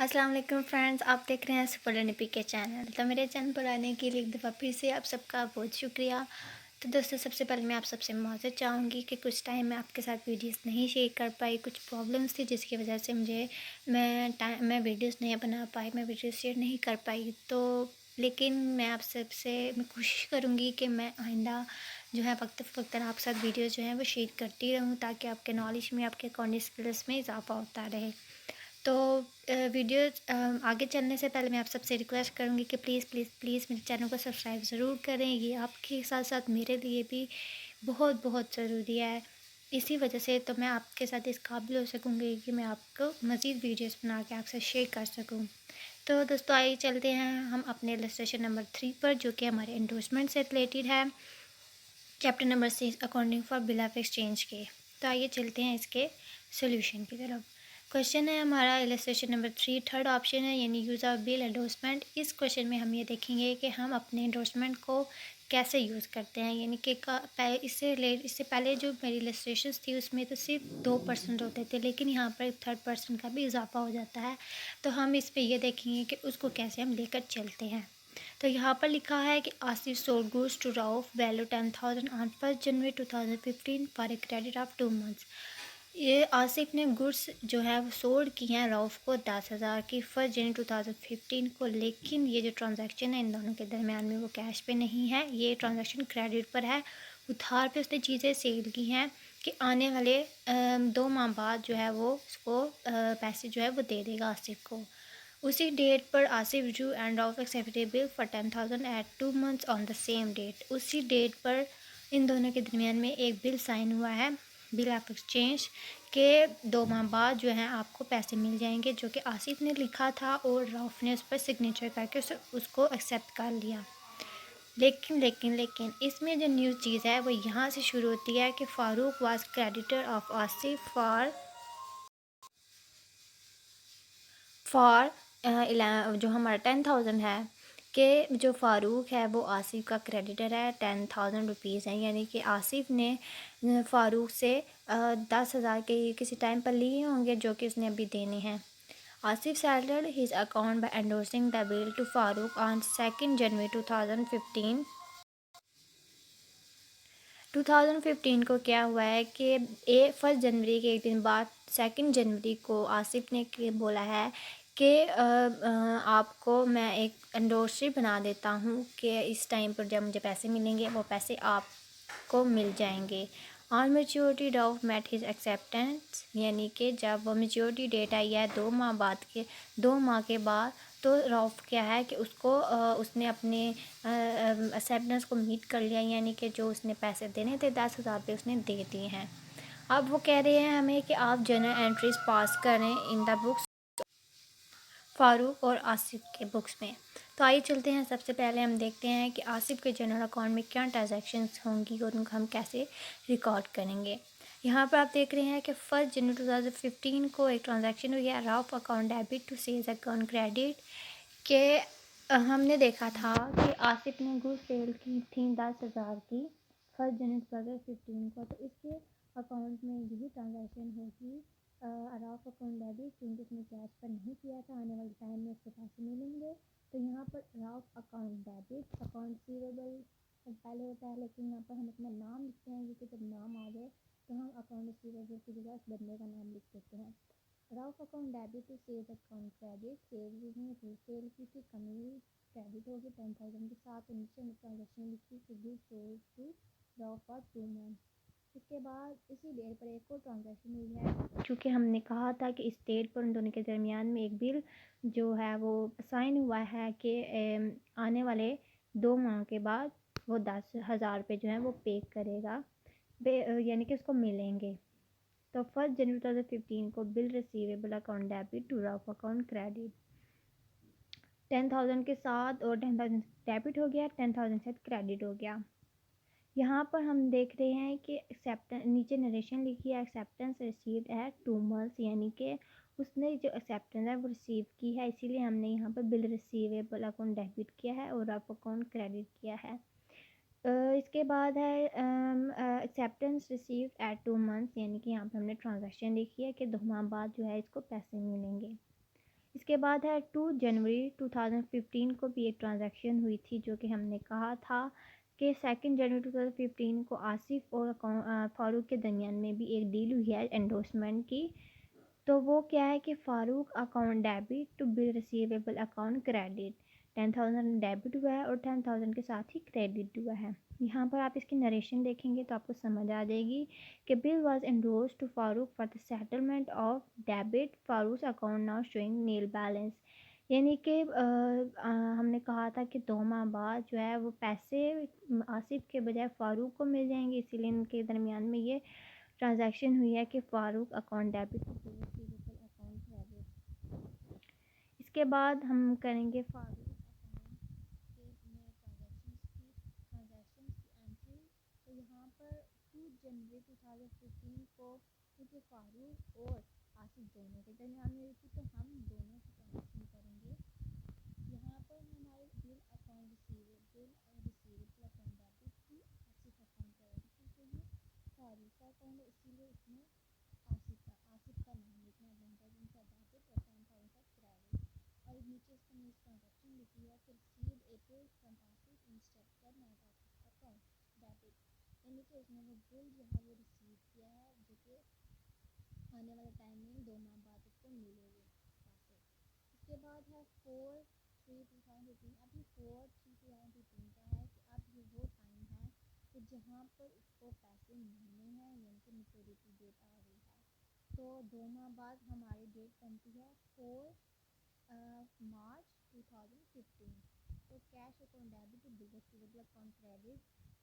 अस्सलाम वालेकुम फ्रेंड्स, आप देख रहे हैं सुपर लिपि के चैनल। तो मेरे चैनल पर आने के लिए एक दफ़ा फिर से आप सबका बहुत शुक्रिया। तो दोस्तों, सबसे पहले मैं आप सबसे माज़रत चाहूँगी कि कुछ टाइम मैं आपके साथ वीडियोस नहीं शेयर कर पाई। कुछ प्रॉब्लम्स थी जिसकी वजह से मैं वीडियोस नहीं बना पाई, मैं वीडियोस शेयर नहीं कर पाई। तो लेकिन मैं कोशिश करूँगी कि मैं आइंदा जो है वक्त फ़वक्तन आपके साथ वीडियोस जो हैं वो शेयर करती रहूँ, ताकि आपके नॉलेज में, आपके अकाउंटिंग स्किल्स में इजाफ़ा होता रहे। तो वीडियो आगे चलने से पहले मैं आप सबसे रिक्वेस्ट करूँगी कि प्लीज़ प्लीज़ प्लीज़ मेरे चैनल को सब्सक्राइब ज़रूर करें। ये आपके साथ साथ मेरे लिए भी बहुत बहुत ज़रूरी है। इसी वजह से तो मैं आपके साथ इस काबिल हो सकूँगी कि मैं आपको मज़ीद वीडियोस बना के आपसे शेयर कर सकूँ। तो दोस्तों, आइए चलते हैं हम अपने इलस्ट्रेशन नंबर 3 पर, जो कि हमारे एंडोर्समेंट से रिलेटेड है। Chapter number 6 accounting for bill of exchange के। तो आइए चलते हैं इसके सॉल्यूशन की तरफ। क्वेश्चन है हमारा इलस्ट्रेशन नंबर 3, थर्ड ऑप्शन है, यानी यूज़ ऑफ बिल एंडोर्समेंट। इस क्वेश्चन में हम ये देखेंगे कि हम अपने एंडोर्समेंट को कैसे यूज़ करते हैं। यानी कि इससे पहले जो मेरी इलस्ट्रेशंस थी उसमें तो सिर्फ 2% होते थे, लेकिन यहाँ पर थर्ड पर्सन का भी इजाफा हो जाता है। तो हम इस पे ये देखेंगे कि उसको कैसे हम लेकर चलते हैं। तो यहाँ पर लिखा है कि Asif sold goods to Rauf value 10,000 on 1 January 2015 for a credit of 2 months. ये आसिफ ने गुड्स जो है वो सोल्ड की हैं राउफ को 10,000 की 1 जनवरी 2015 को, लेकिन ये जो ट्रांजैक्शन है इन दोनों के दरमियान में वो कैश पे नहीं है, ये ट्रांजैक्शन क्रेडिट पर है। उधार पे उसने चीज़ें सेल की हैं कि आने वाले 2 माह बाद जो है वो उसको पैसे जो है वो दे देगा आसिफ को। उसी डेट पर Asif drew and of accepted bill for 10,000 at 2 months on the same date. उसी डेट पर इन दोनों के दरमियान में एक बिल साइन हुआ है, बिल ऑफ एक्सचेंज के 2 माह बाद जो है आपको पैसे मिल जाएंगे, जो कि आसिफ ने लिखा था और रऊफ ने उस पर सिग्नेचर करके उसको एक्सेप्ट कर लिया। लेकिन इसमें जो न्यू चीज़ है वो यहाँ से शुरू होती है कि Farooq was creditor of Asif for जो हमारा 10,000 है, कि जो फ़ारूक है वो आसिफ का क्रेडिटर है, 10,000 रुपीज़ है। यानी कि आसिफ ने फ़ारूक से 10,000 के किसी टाइम पर लिए होंगे, जो कि उसने अभी देने हैं। Asif settled his account by endorsing the bill to Farooq on 2 January 2015। 2015 को क्या हुआ है कि 1 जनवरी के एक दिन बाद 2 जनवरी को आसिफ ने बोला है कि आपको मैं एक एंडोर्सरी बना देता हूँ कि इस टाइम पर जब मुझे पैसे मिलेंगे वो पैसे आपको मिल जाएंगे। On maturity Rauf met his acceptance, यानी कि जब वो मेच्योरिटी डेट आई है 2 माह के बाद, तो रऊफ क्या है कि उसने अपने एक्सेप्टेंस को मीट कर लिया, यानी कि जो उसने पैसे देने थे 10,000 रुपये उसने दे दिए हैं। अब वो कह रहे हैं हमें कि आप जर्नल एंट्रीज पास करें इन द बुक्स, फ़ारूक और आसिफ के बुक्स में। तो आइए चलते हैं, सबसे पहले हम देखते हैं कि आसिफ के जनरल अकाउंट में क्या ट्रांजैक्शंस होंगी और उनको हम कैसे रिकॉर्ड करेंगे। यहाँ पर आप देख रहे हैं कि 1 जनवरी 2015 को एक ट्रांजैक्शन हुई है, Rauf account debit to sales account credit के। हमने देखा था कि आसिफ ने गुड्स सेल की थी 10,000 की 1 जनवरी 2015 को, तो इसके अकाउंट में यही ट्रांजैक्शन होगी। रफ अकाउंट डेबिट, क्योंकि उसने कैश पर नहीं किया था, आने वाले टाइम में उसके पैसे मिलेंगे। तो यहाँ पर rough account debit, account receivable पहले होता है, लेकिन यहाँ पर हम अपना नाम लिखते हैं, क्योंकि जब नाम आ जाए तो हम अकाउंट रिसीवेबल की जगह उस बंदे का नाम लिख देते हैं। Rauf account debit to sales account credit, sales में सेल की थी, कमी क्रेडिट होगी 10,000 के साथ, और नीचे में ट्रांजेक्शन लिखी कि good sold to Rauf for 2 month. इसके बाद इसी डेट पर एक और ट्रांजैक्शन हुई है, क्योंकि हमने कहा था कि इस डेट पर उन दोनों के दरमियान में एक बिल जो है वो साइन हुआ है कि आने वाले 2 माह के बाद वो 10,000 रुपये जो है वो पे करेगा, यानी कि उसको मिलेंगे। तो 1 जनवरी 2015 को bill receivable account debit to Rauf account credit 10,000 के साथ, और 10,000 डेबिट हो गया, 10,000 से क्रेडिट हो गया। यहाँ पर हम देख रहे हैं कि एक्सेप्टेंस, नीचे नरेशन लिखी है, एक्सेप्टेंस रिसीव्ड है 2 मंथ्स, यानी कि उसने जो एक्सेप्टेंस है वो रिसीव की है, इसीलिए हमने यहाँ पर बिल रिसीवेबल अकाउंट डेबिट किया है और रफ अकाउंट क्रेडिट किया है। इसके बाद है एक्सेप्टेंस रिसीव्ड एट 2 मंथ्स, यानी कि यहाँ पर हमने ट्रांजैक्शन लिखी है कि 2 माह बाद जो है इसको पैसे मिलेंगे। इसके बाद है 2 जनवरी 2015 को भी एक ट्रांजैक्शन हुई थी, जो कि हमने कहा था कि 2 जनवरी 2015 को आसिफ और फ़ारूक के दरमियान में भी एक डील हुई है एंडोर्समेंट की। तो वो क्या है कि Farooq account debit to bill receivable account credit 10,000 debit हुआ है और 10,000 के साथ ही क्रेडिट हुआ है। यहाँ पर आप इसकी नरेशन देखेंगे तो आपको समझ आ जाएगी कि bill was endorsed to Farooq for the settlement of debit Farooq account now showing nil balance. यानी कि हमने कहा था कि 2 माह बाद जो है वो पैसे आसिफ के बजाय फ़ारूक को मिल जाएंगे, इसीलिए इनके दरमियान में ये ट्रांजैक्शन हुई है कि Farooq account debit to receivable account credit. इसके बाद हम करेंगे फ़ारूक अकाउंट के ट्रांजैक्शंस की एंट्री। तो यहाँ पर 2 जनवरी 2015 को क्योंकि फ़ारूक और आसिफ दोनों के दरमियान में हुई थी, तो हम दोनों की ट्रांजैक्शन करेंगे। यहाँ पर हमारे बिल रिसीवेबल अकाउंट डेबिट थी, आसिफ अकाउंट क्रेडिट थी, तो ये फ़ारूक का अकाउंट है, इसीलिए इसमें आसिफ का नाम लिखना है, 10,000 का डेबिट और 10,000 का क्रेडिट। और नीचे इसमें इस ट्रांजैक्शन लिखी है कि receive Apple from Asif instructor not Asif account debit, यानी कि उसने वो बिल जो है वो रिसीव किया है, जो कि आने वाले टाइम में 2 माह बाद उसको मिलेंगे पैसे। इसके बाद है 4/3/2015। अब ये 4/3/2015 का है कि अब ये वो टाइम है कि जहाँ पर उसको पैसे मिलने हैं, यानी कि मैच्योरिटी डेट आ रही है। तो 2 माह बाद हमारी डेट बनती है 4 मार्च 2015। तो cash account debit bill receivable account credit,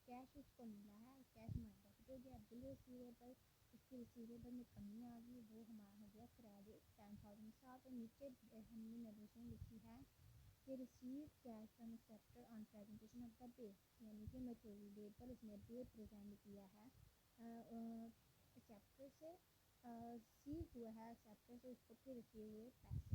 cash उसको मिला है, कैश हमारा डेबिट हो गया। बिल रिसीवेबल, उसकी रिसीवेबल में कमी आ गई, वो हमारा हो गया क्रेडिट 10,000 साथ। और नीचे हमने नरेशन लिखी है कि receive cash from acceptor on presentation of the bill, यानी कि मैच्योरिटी डेट पर उसने बिल प्रेजेंट किया है एक्सेप्टर से, रिसीव हुआ है एक्सेप्टर से, उसको फिर रिसीव हुए पैसे।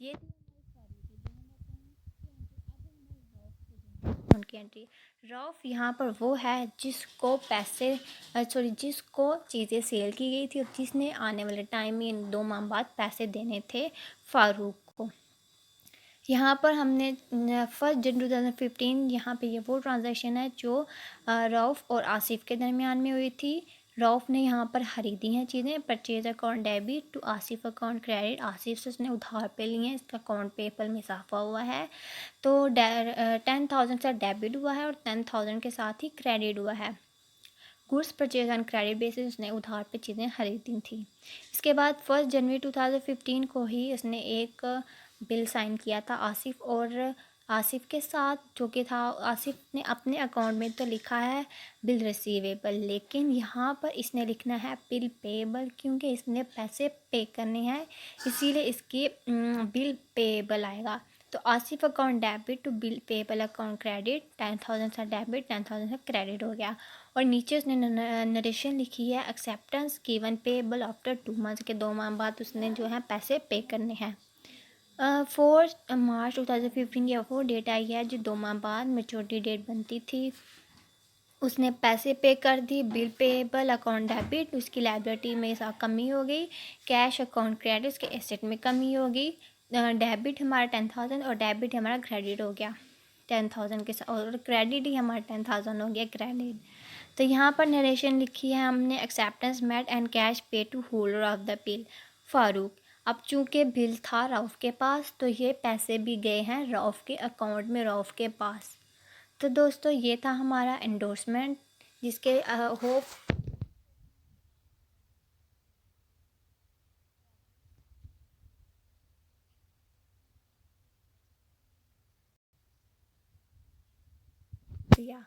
ये थी हमारी सारी जनरल अकाउंट की एंट्री। अब हम रॉफ के जनरल अकाउंट की एंट्री। रॉफ यहाँ पर वो है जिसको पैसे जिसको चीज़ें सेल की गई थी और जिसने आने वाले टाइम में 2 माह बाद पैसे देने थे फ़ारूक को। यहाँ पर हमने 1 जनवरी 2015, यहाँ पे ये वो ट्रांजैक्शन है जो रऊफ़ और आसिफ के दरमियान में हुई थी। रऊफ़ ने यहाँ पर खरीदी हैं चीज़ें, purchase account debit to Asif account credit, Asif से उसने उधार पे लिए हैं, इसका अकाउंट पेपल में इजाफा हुआ है। तो 10,000 से डेबिट हुआ है और 10,000 के साथ ही क्रेडिट हुआ है। Goods purchase on credit basis उसने उधार पे चीज़ें खरीदी थी। इसके बाद 1 जनवरी 2015 को ही उसने एक बिल साइन किया था आसिफ और आसिफ के साथ, जो कि था आसिफ ने अपने अकाउंट में तो लिखा है बिल रिसीवेबल, लेकिन यहाँ पर इसने लिखना है बिल पेएबल, क्योंकि इसने पैसे पे करने हैं, इसीलिए इसकी बिल पेएबल आएगा। तो Asif account debit to bill payable account credit, 10,000 सा डेबिट 10,000 सा क्रेडिट हो गया। और नीचे उसने नरेशन लिखी है acceptance given payable after 2 months, के 2 माह बाद उसने जो है पैसे पे करने हैं। 4 मार्च 2015 की वो डेट आई है जो 2 माह बाद मैच्योरिटी डेट बनती थी। उसने पैसे पे कर दी, बिल पेएबल अकाउंट डेबिट, उसकी लायबिलिटी में कमी हो गई, कैश अकाउंट क्रेडिट, उसके एसेट में कमी हो गई। डेबिट हमारा 10,000 और डेबिट हमारा क्रेडिट हो गया 10,000 के साथ, और क्रेडिट ही हमारा 10,000 हो गया क्रेडिट। तो यहाँ पर नरेशन लिखी है हमने acceptance met and cash pay to holder of the bill Farooq. अब चूँकि बिल था रऊफ़ के पास, तो ये पैसे भी गए हैं रऊफ़ के अकाउंट में, रऊफ़ के पास। तो दोस्तों ये था हमारा एंडोर्समेंट, जिसके होप दिया।